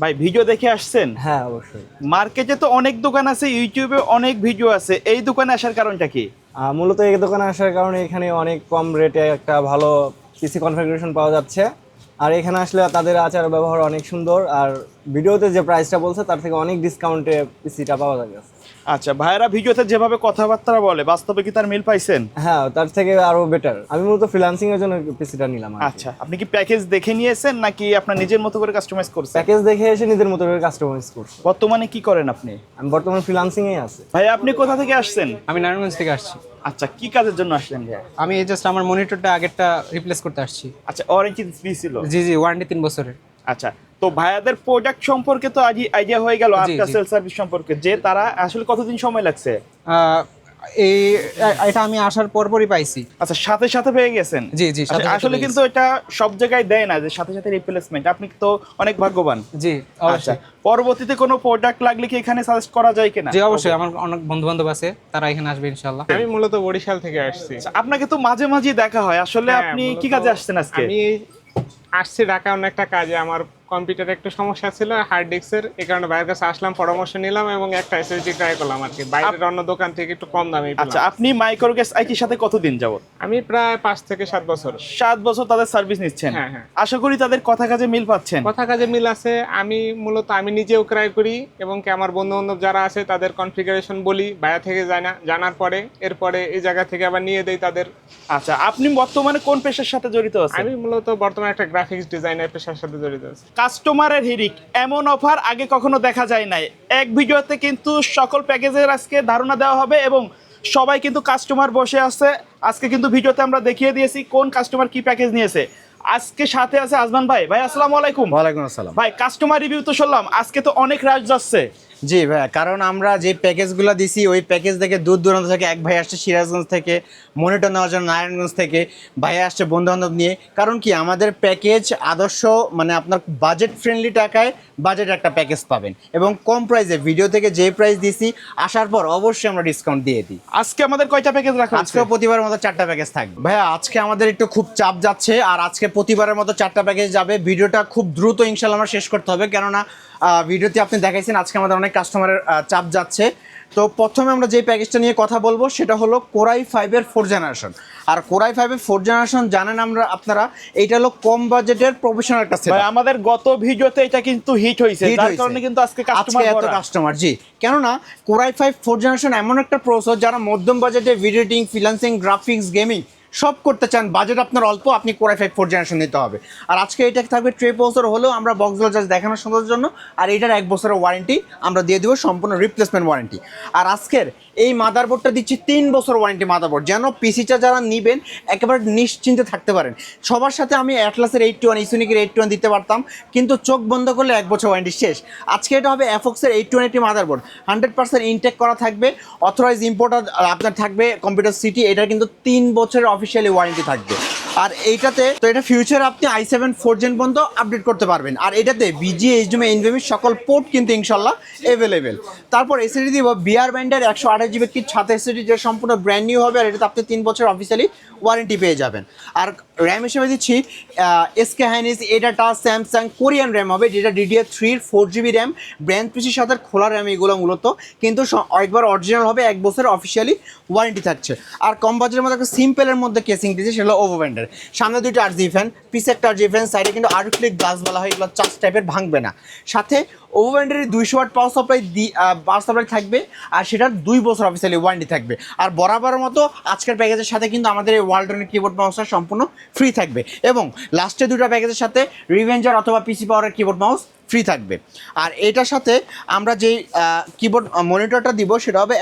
ভাই ভিডিও দেখে আসছেন? হ্যাঁ অবশ্যই। মার্কেটে তো অনেক দোকান আছে, ইউটিউবে অনেক ভিডিও আছে, এই দোকানে আসার কারণটা কি? মূলত এই দোকানে আসার কারণে এখানে অনেক কম রেটে একটা ভালো পিসি কনফিগারেশন পাওয়া যাচ্ছে। আর এখানে আসলে তাদের আচার ব্যবহার অনেক সুন্দর, আর ভিডিওতে যে প্রাইসটা বলছে তার থেকে অনেক ডিসকাউন্টে পিসিটা পাওয়া যাবে। আচ্ছা, ভাইয়েরা ভিডিওতে যেভাবে কথাবার্তা বলে বাস্তবে কি তার মিল পাইছেন? হ্যাঁ, তার থেকে আরো বেটার। আমি মূলত ফ্রিল্যান্সিং এর জন্য পিসিটা নিলাম। আচ্ছা, আপনি কি প্যাকেজ দেখে নিয়েছেন নাকি আপনার নিজের মতো করে কাস্টমাইজ করছেন? প্যাকেজ দেখে এসে নিজের মতো করে কাস্টমাইজ করছি। বর্তমানে কি করেন আপনি? আমি বর্তমানে ফ্রিল্যান্সিং এ আছি। ভাই আপনি কোথা থেকে আসছেন? আমি নারায়ণগঞ্জ থেকে আসছি। আচ্ছা, কি কাজের জন্য আসলেন ভাই? আমি জাস্ট আমার মনিটরটা আগেরটা রিপ্লেস করতে আসছি। আচ্ছা, ওয়ারেন্টি ফ্রি ছিল? জি জি, ওয়ারেন্টি 3 বছরের। আচ্ছা, তো ভাইয়াদের প্রোডাক্ট সম্পর্কে তো আজ আইডিয়া হয়ে গেল, জি, আফটার জি। সেল সার্ভিস সম্পর্কে যে তারা আসলে কতদিন সময় লাগছে? আহ, এই এটা আমি আসার পরপরই পাইছি। আচ্ছা, সাথে সাথে পেয়ে গেছেন? জি, জি, আচ্ছা, সাথে সাথে আসলে পেয়ে কিন্তু এটা সব জায়গায় দেয় না যে সাথে সাথে রিপ্লেসমেন্ট, আপনি তো অনেক ভাগ্যবান। জি আচ্ছা, অবশ্যই। পরবর্তীতে কোনো প্রোডাক্ট লাগলে কি এখানে সাজেস্ট করা যায় কিনা? জি অবশ্যই, আমার অনেক বন্ধু বান্ধব আছে, তারা এখানে আসবে ইনশাল্লাহ। আমি মূলত বরিশাল থেকে আসছি। আচ্ছা, আপনাকে তো মাঝে মাঝে দেখা হয়, আসলে হ্যাঁ, আপনি কি মূলত কাজে আসছেন আজকে? আমি আসছি ঢাকা অন্য একটা কাজে। আমার কম্পিউটারে একটু সমস্যা ছিল হার্ড ডিস্কের, এই কারণে বাইরের কাছে আসলাম, পরামর্শ নিলাম এবং একটা এসএসডি ট্রাই করলাম আর কি। বাইরের অন্য দোকান থেকে একটু কম দামে আচ্ছা, পেলাম। আপনি মাইক্রোগ্যাস আইটির সাথে কতদিন যাবত? আমি প্রায় 5 থেকে 7 বছর। 7 বছর তাদের সার্ভিস নিচ্ছেন? হ্যাঁ, হ্যাঁ। আশা করি তাদের কথা কাজে মিল পাচ্ছেন। কথা কাজে মিল আছে। আমি মূলত আমি নিজেও ক্রয় করি এবং কি আমার বন্ধু বান্ধব যারা আছে তাদের কনফিগারেশন বলি, বাইরে থেকে জানার পরে এরপরে এই জায়গা থেকে আবার নিয়ে দেই তাদের। আচ্ছা, আপনি বর্তমানে কোন পেশার সাথে জড়িত আছেন? আমি মূলত বর্তমানে একটা গ্রাফিক্স ডিজাইনার পেশার সাথে জড়িত আছি। কাস্টমারের হিরিক, এমন অফার আগে কখনো দেখা যায় নাই। এক ভিডিওতে কিন্তু সকল প্যাকেজের আজকে ধারণা দেওয়া হবে এবং সবাই কিন্তু কাস্টমার বসে আছে। আজকে কিন্তু ভিডিওতে আমরা দেখিয়ে দিয়েছি কোন কাস্টমার কি প্যাকেজ নিয়েছে। আজকে সাথে আছে আজমান ভাই। ভাই আসসালামু আলাইকুম। ওয়ালাইকুম আসসালাম। ভাই, কাস্টমার রিভিউ তো শুনলাম, আজকে তো অনেক রাশ যাচ্ছে। জি ভাইয়া, কারণ আমরা যে প্যাকেজগুলো দিছি ওই প্যাকেজ থেকে দূর দূরান্ত থেকে এক ভাই আসছে সিরাজগঞ্জ থেকে, মনিটর নেওয়ার জন্য নারায়ণগঞ্জ থেকে ভাইয়া আসছে বন্ধু বান্ধব নিয়ে। কারণ কি আমাদের প্যাকেজ আদর্শ, মানে আপনার বাজেট ফ্রেন্ডলি টাকায় বাজেট একটা প্যাকেজ পাবেন এবং কম প্রাইসে। ভিডিও থেকে যে প্রাইস দিছি আসার পর অবশ্যই আমরা ডিসকাউন্ট দিয়ে দিই। আজকে আমাদের কয়টা প্যাকেজ রাখা আছে? আজকেও প্রতিবারের মতো 4টা প্যাকেজ থাকবে ভাইয়া। আজকে আমাদের একটু খুব চাপ যাচ্ছে, আর আজকে প্রতিবারের মতো 4টা প্যাকেজ যাবে। ভিডিওটা খুব দ্রুত ইনশাল্লাহ আমরা শেষ করতে হবে, কেননা ভিডিওতে আপনি দেখাইছেন আজকে আমাদের অনেক কাস্টমারের চাপ যাচ্ছে। তো প্রথমে আমরা যে প্যাকেজটা নিয়ে কথা বলবো সেটা হলো কোরাই 5-এর 4th জেনারেশন। আর কোরাই 5-এর 4th জেনারেশন জানেন আপনারা এইটা হলো কম বাজেটের প্রফেশনাল একটা সেটআপ। ভাই, আমাদের গত ভিডিওতে এটা কিন্তু হিট হয়েছে, যার কারণে কিন্তু আজকে কাস্টমার এত কাস্টমার। জি, কেননা কোরাই 5 4th জেনারেশন এমন একটা প্রসেসর যারা মধ্যম বাজেটে video editing, freelancing, graphics, gaming সব করতে চান, বাজেট আপনার অল্প, আপনি কোরাই 5 4th জেনারেশন নিতে হবে। আর আজকে এটা থাকবে ট্রে প্রসেসর হলেও আমরা বক্সগুলো জাস্ট দেখানোর সুন্দরের জন্য, আর এটার 1 বছরের ওয়ারেন্টি আমরা দিয়ে দেবো, সম্পূর্ণ রিপ্লেসমেন্ট ওয়ারেন্টি। আর আজকের এই মাদারবোর্ডটা দিচ্ছি 3 বছর ওয়ারেন্টি মাদারবোর্ড, যেন পিসিটা যারা নেবেন একেবারে নিশ্চিন্তে থাকতে পারেন। সবার সাথে আমি অ্যাটলাসের 81, ইসোনিকের 81 দিতে পারতাম, কিন্তু চোখ বন্ধ করলে 1 বছর ওয়ারেন্টি শেষ। আজকে এটা হবে এফক্সের 8180 মাদারবোর্ড, 100% ইনটেক করা থাকবে, অথরাইজ ইম্পোর্টার আপনার থাকবে কম্পিউটার সিটি। এটা কিন্তু 3 বছরের অফিসিয়ালি ওয়ারেন্টি থাকবে। আর এইটাতে তো এটা ফিউচারে আপনি i7 4th জেন পর্যন্ত আপডেট করতে পারবেন। আর এটাতে বিজিএ, এইচডিএমআই, এনভিএমই সকল পোর্ট কিন্তু ইনশাল্লাহ অ্যাভেলেবেল। তারপর এসএসডি দিব বিআর ব্যান্ডের 128 জিবি কিট, সাথে এসএসডি, যে সম্পূর্ণ ব্র্যান্ড নিউ হবে। আর এটাতে আপনি 3 বছর অফিসিয়ালি ওয়ারেন্টি পেয়ে যাবেন। আর র্যাম হিসেবে দিচ্ছি SK Hynix, ADATA, Samsung Korean RAM হবে, যেটা DDR3 4 জিবি র্যাম, ব্র্যান্ড পিসির সাথে খোলা র্যাম এগুলো মূলত, কিন্তু একবার অরিজিনাল হবে, 1 বছর অফিসিয়ালি ওয়ারেন্টি থাকছে। আর কম বাজেটের মধ্যে একটা সিম্পলের মধ্যে কেসিং দিয়েছে, সেটা ওভো ব্যান্ডের। সামনে 2টা আরজি ফ্যান, পিছে একটা আরজি ফ্যান, সাইডে কিন্তু আর্টিফিক গ্লাস বলা হয়, এগুলো চার্জ টাইপের, ভাঙবে না। সাথে ওভো ব্যান্ডের 200 ওয়াট পাওয়ার সাপ্লাই থাকবে, আর সেটার 2 বছর অফিসিয়ালি ওয়ারেন্টি থাকবে। আর বরাবরের মতো আজকের প্যাকেজের সাথে কিন্তু আমাদের এই ওয়ালটনের কিবোর্ড মাউসটা সম্পূর্ণ ফ্রি থাকবে, এবং লাস্টে 2টা প্যাকেজের সাথে রিভেঞ্জার অথবা পিসি পাওয়ারের কিবোর্ড মাউস ফ্রি থাকবে। আর এটার সাথে আমরা যেই কিবোর্ড মনিটরটা দিব সেটা হবে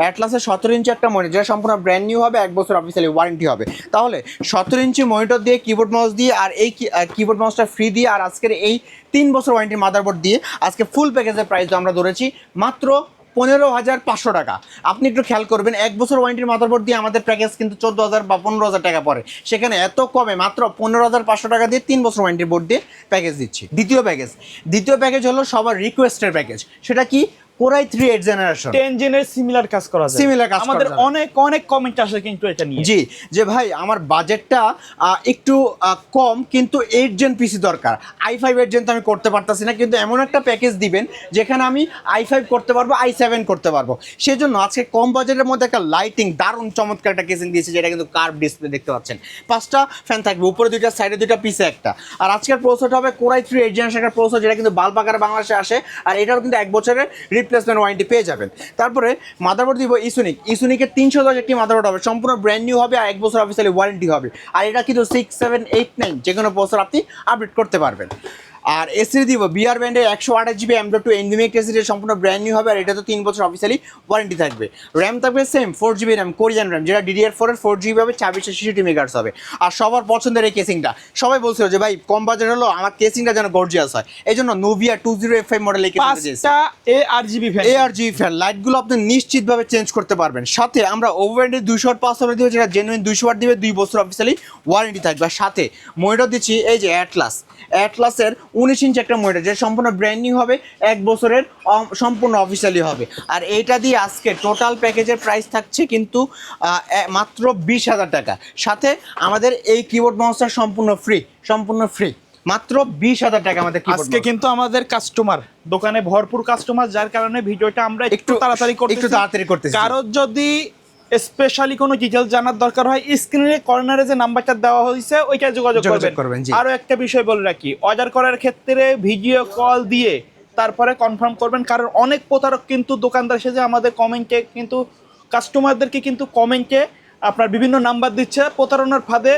অ্যাটলাসের 17 ইঞ্চি একটা মনিটর, যেটা সম্পূর্ণ ব্র্যান্ড নিউ হবে, 1 বছর অফিসিয়ালি ওয়ারেন্টি হবে। তাহলে 17 ইঞ্চি মনিটর দিয়ে, কিবোর্ড মাউস দিয়ে, আর এই কিবোর্ড মাউসটা ফ্রি দিয়ে, আর আজকের এই 3 বছর ওয়ারেন্টির মাদারবোর্ড দিয়ে আজকে ফুল প্যাকেজের প্রাইস আমরা ধরেছি মাত্র 15,500 টাকা। আপনি একটু খেয়াল করবেন, 1 বছর ওয়ারেন্টির মাদারবোর্ড দিয়ে আমাদের প্যাকেজ কিন্তু 14,000 বা 15,000 টাকা পড়ে, সেখানে এত কমে মাত্র 15,500 টাকা দিয়ে 3 বছর ওয়ারেন্টির বোর্ড দিয়ে প্যাকেজ দিচ্ছি। দ্বিতীয় প্যাকেজ হলো সবার রিকোয়েস্টের প্যাকেজ, সেটা কি কোরাই 3 8 জেনারেশন 10 জেনের সিমিলার কাজ করা যায়, Similar কাজ করা আমাদের যায়। অনেক অনেক কমেন্ট আসে কিন্তু এটা নিয়ে। জি, যে ভাই আমার বাজেটটা একটু কম, কিন্তু 8 জেন পিসি দরকার, i5 8 জেন তো আমি করতে পারতাছি না, কিন্তু এমন একটা প্যাকেজ দিবেন যেখানে আমি i5 করতে পারবো, i7 করতে পারবো। সেজন্য আজকে কম বাজেটের মধ্যে একটা লাইটিং দারুণ চমৎকার একটা কেসিং দিয়েছে, যেটা কিন্তু কার্ভ ডিসপ্লে দেখতে পাচ্ছেন। 5টা ফ্যান থাকবে, উপরে 2টা, সাইডে 2টা, পিছে একটা। আর আজকের প্রসেসরটা হবে কোরাই 3 8 জেনারেশন একটা প্রসেসর, যেটা কিন্তু বাল্ব আকারে বাংলাদেশে আসে, আর এটাও কিন্তু 1 বছরের রিপ্লেসমেন্ট ওয়ারেন্টি পেয়ে যাবেন। তারপরে মাদারবোর্ড দিব ইসুনিকের 310 একটি মাদারবোর্ড হবে, সম্পূর্ণ ব্র্যান্ড নিউ হবে, আর 1 বছর অফিসিয়ালি ওয়ারেন্টি হবে। আর এটা কিন্তু 6 7 8 9 যে কোনো বছর আপনি আপডেট করতে পারবেন। আর এসিডি দিব বিআর ব্র্যান্ডের 128 জিবি M.2 এনভিএমই এসিডি, সম্পূর্ণ ব্র্যান্ড নিউ হবে, আর এটা তো 3 বছর অফিসিয়ালি ওয়ারেন্টি থাকবে। র্যাম থাকবে same 4 GB RAM, Korean RAM, যেটা DDR4 এর 4 জিবি হবে, 2666 মেগাহার্টজ হবে। আর সবার পছন্দের এই কেসিংটা, সবাই বলছিল যে ভাই কম বাজেট হলো আমার কেসিংটা যেন গর্জিয়াস হয়, এই জন্য নোভিয়া 2085 মডেল এই কেসিংটা দিয়েছে। 5টা ARGB ফ্যান, ARGB ফ্যান, লাইটগুলো আপনি নিশ্চিতভাবে চেঞ্জ করতে পারবেন। সাথে আমরা ওভারহ্যান্ডের 200 ওয়াট পাওয়ার সাপ্লাই দিব, যেটা জেনুইন 200 ওয়াট দিবে, 2 বছর অফিসিয়ালি ওয়ারেন্টি থাকবে। আর সাথে মনিটর দিচ্ছি এই যে অ্যাটলাসের 19 ইঞ্চি একটা মনিটর, যে সম্পূর্ণ ব্র্যান্ড নিউ হবে, 1 বছরের সম্পূর্ণ অফিসিয়ালি হবে। আর এইটা দিয়ে আজকে টোটাল প্যাকেজের প্রাইস থাকছে কিন্তু মাত্র 20,000 টাকা। সাথে আমাদের এই কিবোর্ড মাউসটা সম্পূর্ণ ফ্রি, মাত্র 20,000 টাকা আমাদের কিবোর্ড আজকে কিন্তু আমাদের কাস্টমার দোকানে ভরপুর কাস্টমার, যার কারণে ভিডিওটা আমরা একটু তাড়াতাড়ি করতেছি। কারণ যদি স্পেশালি কোনো ডিটেইলস জানার দরকার হয়, স্ক্রিনে কর্নারে যে নাম্বারটা দেওয়া হয়েছে ওইটা যোগাযোগ করবেন। জি। আরো একটা বিষয় বলে রাখি, অর্ডার করার ক্ষেত্রে ভিডিও কল দিয়ে তারপরে কনফার্ম করবেন, কারণ অনেক প্রতারক কিন্তু দোকানদার এসে যে আমাদের কমেন্টে কিন্তু কাস্টমারদেরকে কিন্তু কমেন্টে আপনার বিভিন্ন নাম্বার দিচ্ছে প্রতারণার ফাঁদে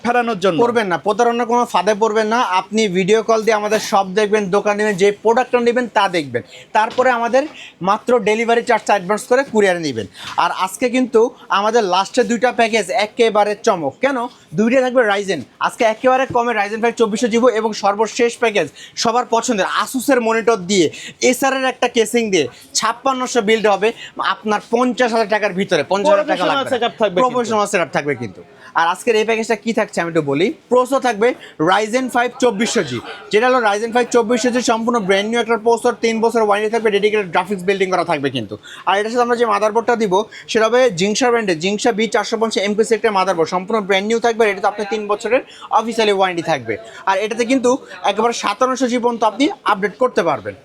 ফেরানোর জন্য। করবেন না, প্রতারণার কোনো ফাঁদে পড়বেন না। আপনি ভিডিও কল দিয়ে আমাদের সব দেখবেন, দোকান নেবেন, যে প্রোডাক্টটা নেবেন তা দেখবেন, তারপরে আমাদের মাত্র ডেলিভারি চার্জটা অ্যাডভান্স করে কুরিয়ারে নেবেন। আর আজকে কিন্তু আমাদের লাস্টের 2টা প্যাকেজ একেবারে চমক, কেন 2টা থাকবে রাইজেন, আজকে একেবারে কমে রাইজেন 5 2400 জিবি, এবং সর্বশেষ প্যাকেজ সবার পছন্দের আসুসের মনিটর দিয়ে, এসআরের একটা কেসিং দিয়ে 5600 বিল্ড হবে আপনার 50,000 টাকার ভিতরে। 50,000 টাকা লাগবে, প্রফেশনাল সেটআপ থাকবে কিন্তু। আর আজকের এই প্যাকেজটা কি থাকছে আমি একটু বলি। প্রসেসর থাকবে রাইজেন 5 2400G, যেটা হলো রাইজেন 5 2400G, সম্পূর্ণ ব্র্যান্ড নিউ একটা প্রসেসর, 3 বছর ওয়ারেন্টি থাকবে, ডেডিকেটেড গ্রাফিক্স বিল্ডিং করা থাকবে কিন্তু। আর এটার সাথে আমরা যে মাদারবোর্ডটা দিব সেটা হবে জিংসা ব্র্যান্ডের জিংসা B450 MPC একটা মাদারবোর্ড, সম্পূর্ণ ব্র্যান্ড নিউ থাকবে, এটাতে আপনি 3 বছরের অফিসিয়ালি ওয়ারেন্টি থাকবে। আর এটাতে কিন্তু একেবারে 5700G পর্যন্ত আপনি আপডেট করতে পারবেন।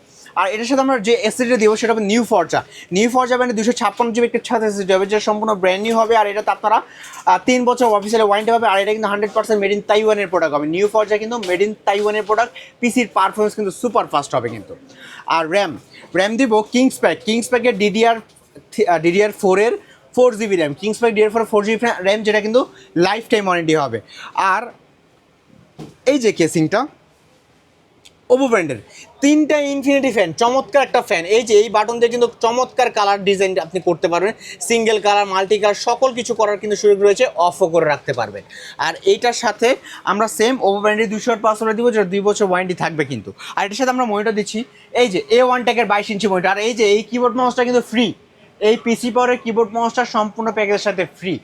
আর এটার সাথে আমরা যে এসএসডি দিব সেটা হবে নিউ ফরজা ব্র্যান্ডের 256 জিবি একটা ছাদ এসএসডি হবে, যেটা সম্পূর্ণ ব্র্যান্ড নিউ হবে, আর এটাতে আপনারা 3 বছর অফিসিয়ালি ওয়ারেন্টি হবে। আর এটা কিন্তু 100% মেড ইন তাইওয়ানের প্রোডাক্ট হবে। নিউ ফরজা কিন্তু মেড ইন তাইওয়ানের প্রোডাক্ট, পিসির পারফরমেন্স কিন্তু সুপার ফাস্ট হবে কিন্তু। আর র্যাম দিব কিংসপ্যাকের DDR4 এর 4 GB RAM, কিংসপ্যাক DDR4 4 GB RAM, যেটা কিন্তু লাইফ টাইম ওয়ারেন্টি হবে। আর এই যে কেসিংটা ওভো ব্র্যান্ডের 3টা ইনফিনিটি ফ্যান, চমৎকার একটা ফ্যান, এই যে এই বাটন দিয়ে কিন্তু চমৎকার কালার ডিজাইন আপনি করতে পারবেন, সিঙ্গেল কালার, মাল্টি কালার, সকল কিছু করার কিন্তু সুযোগ রয়েছে, অফও করে রাখতে পারবেন। আর এইটার সাথে আমরা সেম ওভো ব্র্যান্ডের 200 ওয়াট পাওয়ার দিব, যেটা 2 বছর ওয়ারেন্টি থাকবে কিন্তু। আর এটার সাথে আমরা মনিটর দিচ্ছি এই যে A1 টেকের 22 ইঞ্চি মনিটর। আর এই যে এই কিবোর্ড মাউসটা কিন্তু ফ্রি, এই পিসি পাওয়ারের কিবোর্ড মাউসটা সম্পূর্ণ প্যাকেজের সাথে ফ্রি।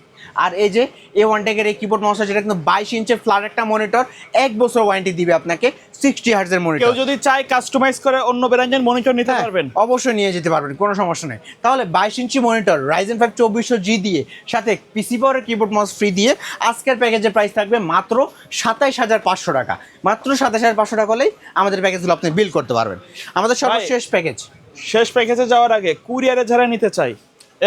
আর এই যে A1 টেকের এই কিবোর্ড মাউসটা, যেটা কিন্তু 22 ইঞ্চের ফ্ল্যাট একটা মনিটর, 1 বছর ওয়ারেন্টি দিবে আপনাকে, 60 হার্টজের মনিটর। কেউ যদি চায় কাস্টমাইজ করে অন্য ব্র্যান্ডের মনিটর নিতে পারবেন, অবশ্যই নিয়ে যেতে পারবেন, কোনো সমস্যা নেই। তাহলে 22 ইঞ্চি মনিটর রাইজেন 5 2400G দিয়ে, সাথে পিসি পাওয়ারের কিবোর্ড মাউস ফ্রি দিয়ে আজকের প্যাকেজের প্রাইস থাকবে মাত্র 27,500 টাকা। মাত্র 27,500 টাকা হলেই আমাদের প্যাকেজগুলো আপনি বিল করতে পারবেন। আমাদের সর্বশেষ প্যাকেজ, শেষ প্যাকেজে যাওয়ার আগে কুরিয়ারে যারা নিতে চাই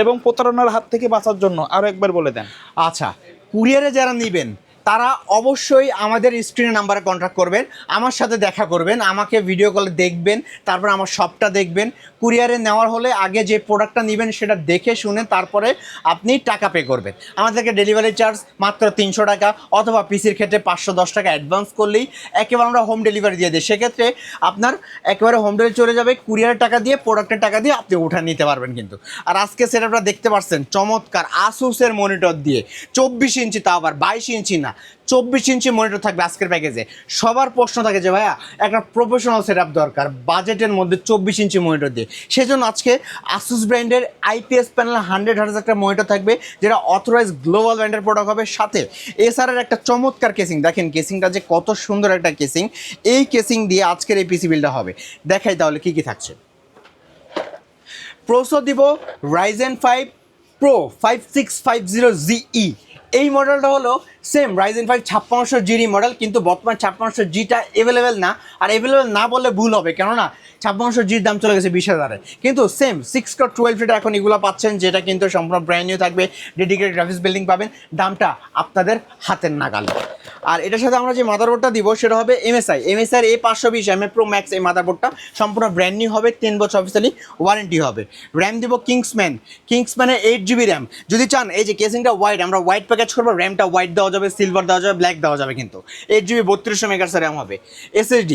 এবং প্রতারণার হাত থেকে বাঁচার জন্য আরো একবার বলে দেন। আচ্ছা, কুরিয়ারে যারা নেবেন তারা অবশ্যই আমাদের স্ক্রিনে নাম্বারে কন্ট্যাক্ট করবেন, আমার সাথে দেখা করবেন, আমাকে ভিডিও কলে দেখবেন, তারপর আমার শপটা দেখবেন। কুরিয়ারে নেওয়ার হলে আগে যে প্রোডাক্টটা নেবেন সেটা দেখে শুনে তারপরে আপনি টাকা পে করবেন। আমাদেরকে ডেলিভারি চার্জ মাত্র 300 টাকা, অথবা পিসির ক্ষেত্রে 510 টাকা অ্যাডভান্স করলেই একেবারে আমরা হোম ডেলিভারি দিয়ে দিই। সেক্ষেত্রে আপনার একেবারে হোম ডেলিভারি চলে যাবে, কুরিয়ারের টাকা দিয়ে, প্রোডাক্টের টাকা দিয়ে আপনি উঠা নিতে পারবেন কিন্তু। আর আজকে সেটআপটা দেখতে পাচ্ছেন চমৎকার আসুসের মনিটর দিয়ে, 24 ইঞ্চি, তাও আবার 22 ইঞ্চি না, 24 ইঞ্চি মনিটর থাকবে আজকের প্যাকেজে। সবার প্রশ্ন থাকে যে ভাইয়া একটা প্রফেশনাল সেটআপ দরকার বাজেটের মধ্যে 24 ইঞ্চি মনিটর দিয়ে, সেজন্য আজকে আসুস ব্র্যান্ডের IPS প্যানেল 100 হার্টজ একটা মনিটর থাকবে, যেটা অথরাইজ গ্লোবাল ব্র্যান্ডের প্রোডাক্ট হবে। সাথে এসআরের একটা চমৎকার কেসিং, দেখেন কেসিংটা যে কত সুন্দর একটা কেসিং, এই কেসিং দিয়ে আজকের এই পিসি বিলটা হবে। দেখাই তাহলে কি কি থাকছে। প্রসেসর দিব Ryzen 5 Pro 5650ZE। এই মডেলটা হলো সেম Ryzen 5 5600G মডেল, কিন্তু বর্তমান 5600Gটা অ্যাভেলেবেল না। আর অ্যাভেলেবেল না বললে ভুল হবে, কেননা 5600Gর দাম চলে গেছে 20,000-এ। কিন্তু সেম 6 কোর 12 থ্রেড এখন এগুলো পাচ্ছেন, যেটা কিন্তু সম্পূর্ণ ব্র্যান্ড নিউ থাকবে, ডেডিকেটেড গ্রাফিক্স বিল্ডিং পাবেন, দামটা আপনাদের হাতের নাগালে। আর এটার সাথে আমরা যে মাদারবোর্ডটা দিব সেটা হবে MSI এর A520 MA Pro Max। এই মাদারবোর্ডটা সম্পূর্ণ ব্র্যান্ড নিউ হবে, 10 বছর অফিসিয়ালি ওয়ারেন্টি হবে। র্যাম দিব কিংসম্যানের 8GB র্যাম। যদি চান এই যে কেসিংটা হোয়াইট, আমরা হোয়াইট প্যাকেজ করবো, র্যামটা হোয়াইট দেওয়া যাবে, সিলভার দেওয়া যাবে, ব্ল্যাক দেওয়া যাবে, কিন্তু 8GB 3200 মেগাহার্টজ র্যাম হবে। SSD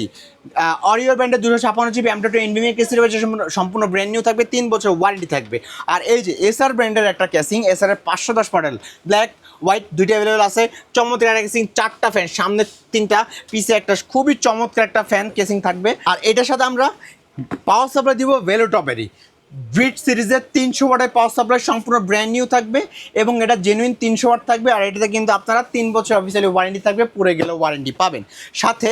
অরিও ব্র্যান্ডের 256GB M.2 NVMe কেসি রয়েছে, সম্পূর্ণ ব্র্যান্ড নিউ থাকবে, 3 বছর ওয়ারেন্টি থাকবে। আর এই যে এসআর ব্র্যান্ডের একটা কেসিং, এসআর এর 510 মডেল, ব্ল্যাক হোয়াইট দুইটা অ্যাভেলেবল আছে। চমৎকার একটা কেসিং, 4টা ফ্যান, সামনে 3টা, পিছে একটা, খুবই চমৎকার একটা ফ্যান কেসিং থাকবে। আর এটার সাথে আমরা পাওয়ার সাপ্লাই দিব ভেলোটপেরই ব্রিড সিরিজের 300 ওয়াটের পাওয়ার সাপ্লাই, সম্পূর্ণ ব্র্যান্ড নিউ থাকবে এবং এটা জেনুইন 300 ওয়াট থাকবে। আর এটাতে কিন্তু আপনারা 3 বছর অফিসিয়ালি ওয়ারেন্টি থাকবে, পুরো গেলেও ওয়ারেন্টি পাবেন। সাথে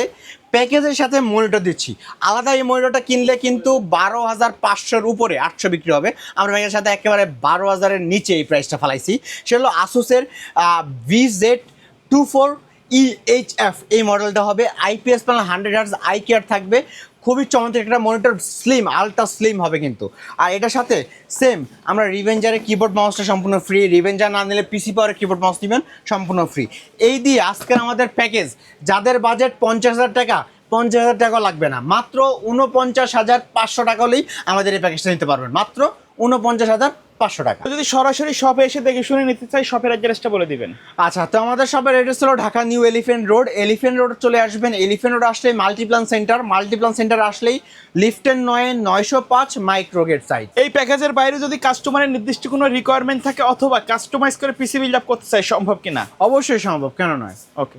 প্যাকেজের সাথে মনিটর দিচ্ছি আলাদা। এই মনিটরটা কিনলে কিন্তু 12,500-র উপরে 800 বিক্রি হবে। আমরা প্যাকেজের সাথে একেবারে 12,000-এর নিচে এই প্রাইসটা ফেলাইছি। সেটা হলো আসুসের VZ24EHF এই মডেলটা হবে। IPS panel 100Hz eye care থাকবে, খুবই চমৎকার একটা মনিটর, স্লিম, আলট্রা স্লিম হবে কিন্তু। আর এটার সাথে সেম আমরা রিভেঞ্জারের কিবোর্ড মাউসটা সম্পূর্ণ ফ্রি, রিভেঞ্জার না নিলে পিসি পাওয়ারের কিবোর্ড মাউস নেবেন, সম্পূর্ণ ফ্রি। এই দিয়ে আজকের আমাদের প্যাকেজ, যাদের বাজেট 50,000 টাকা, 50,000 টাকা লাগবে না, মাত্র 49,500 টাকা হলেই আমাদের এই প্যাকেজটা নিতে পারবেন, মাত্র 49,500 টাকা। যদি সরাসরি শপে এসে দেখে শুনে নিতে চাই, শপের অ্যাড্রেসটা বলে দিবেন। আচ্ছা, তো আমাদের শপের অ্যাড্রেস হলো ঢাকা নিউ এলিফ্যান্ট রোড চলে আসবেন। এলিফ্যান্ট রোড আসলেই মাল্টিপ্লান সেন্টার আসলেই লিফটের 905 মাইক্রোগেট সাইট। এই প্যাকেজের বাইরে যদি কাস্টমারের নির্দিষ্ট কোনো রিকোয়ারমেন্ট থাকে অথবা কাস্টমাইজ করে পিসি বিল্ড আপ করতে চাই, সম্ভব কিনা? অবশ্যই সম্ভব, কেন নয়। ওকে।